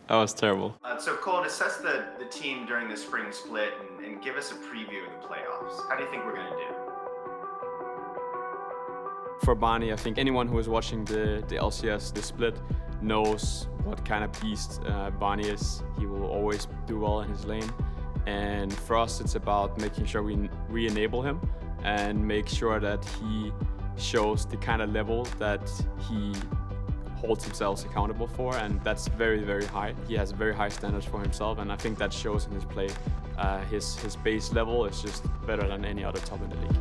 That was terrible. So Kold, assess the team during the spring split and give us a preview of the playoffs. How do you think we're going to do? For Barney, I think anyone who is watching the LCS, the split, knows what kind of beast Barney is. He will always do well in his lane. And for us, it's about making sure we re-enable him and make sure that he shows the kind of level that he holds himself accountable for, and that's very, very high. He has very high standards for himself, and I think that shows in his play. His base level is just better than any other top in the league.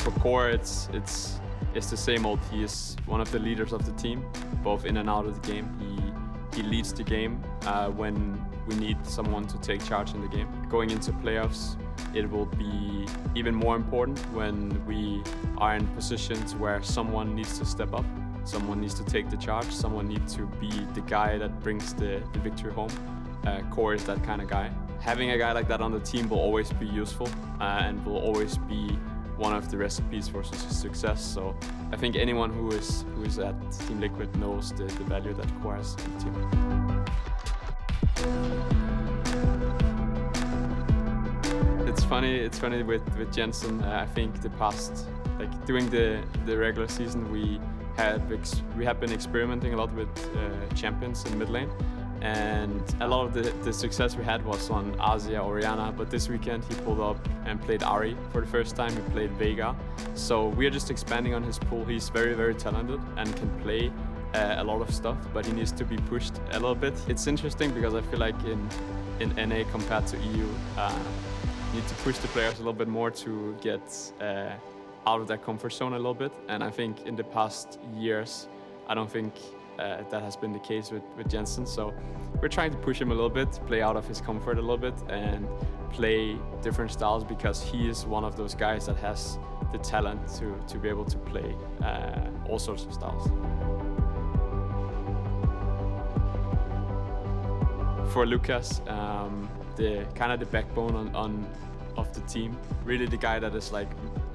For Core, it's the same old. He is one of the leaders of the team, both in and out of the game. He leads the game when we need someone to take charge in the game. Going into playoffs, it will be even more important when we are in positions where someone needs to step up, someone needs to take the charge, someone needs to be the guy that brings the victory home. Core is that kind of guy. Having a guy like that on the team will always be useful and will always be one of the recipes for success. So I think anyone who is at Team Liquid knows the value that Core has in the team. It's funny with Jensen. I think the past, like during the regular season, we have been experimenting a lot with champions in mid lane, and a lot of the success we had was on Asia, Orianna, but this weekend he pulled up and played Ari for the first time. He played Vega, so we are just expanding on his pool. He's very, very talented and can play a lot of stuff, but he needs to be pushed a little bit. It's interesting because I feel like in NA compared to EU, you need to push the players a little bit more to get out of their comfort zone a little bit. And I think in the past years, I don't think that has been the case with Jensen. So we're trying to push him a little bit, play out of his comfort a little bit, and play different styles, because he is one of those guys that has the talent to be able to play all sorts of styles. For Lucas, the kind of the backbone of the team, really the guy that is like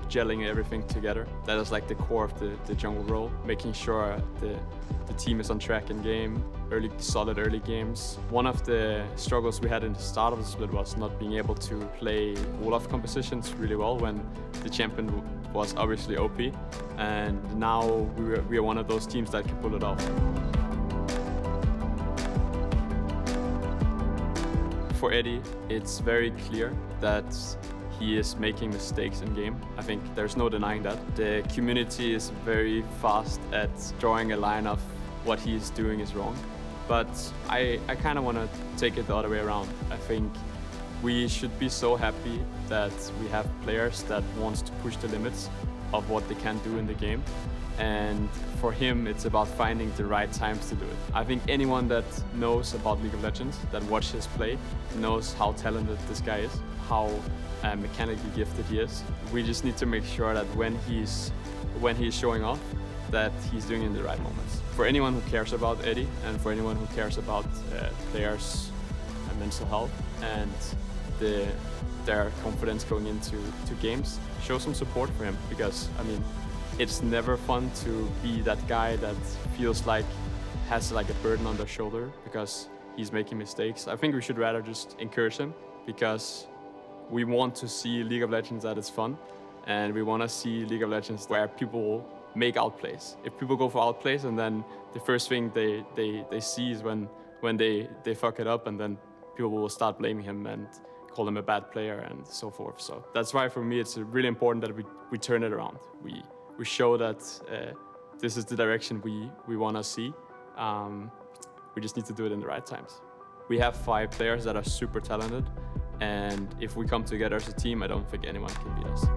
gelling everything together. That is like the core of the jungle role, making sure the team is on track in game, solid early games. One of the struggles we had in the start of the split was not being able to play Olaf compositions really well when the champion was obviously OP, and now we are one of those teams that can pull it off. For Eddie, it's very clear that he is making mistakes in game. I think there's no denying that. The community is very fast at drawing a line of what he's doing is wrong. But I kind of want to take it the other way around. I think we should be so happy that we have players that wants to push the limits of what they can do in the game. And for him, it's about finding the right times to do it. I think anyone that knows about League of Legends, that watches his play, knows how talented this guy is, how mechanically gifted he is. We just need to make sure that when he's showing off, that he's doing it in the right moments. For anyone who cares about Eddie, and for anyone who cares about players' mental health and their confidence going into games, show some support for him, because I mean, it's never fun to be that guy that feels like has like a burden on their shoulder because he's making mistakes. I think we should rather just encourage him, because we want to see League of Legends that is fun, and we want to see League of Legends where people make outplays. If people go for outplays and then the first thing they see is when they fuck it up, and then people will start blaming him and call him a bad player and so forth. So that's why for me it's really important that we turn it around. We show that this is the direction we want to see. We just need to do it in the right times. We have 5 players that are super talented, and if we come together as a team, I don't think anyone can beat us.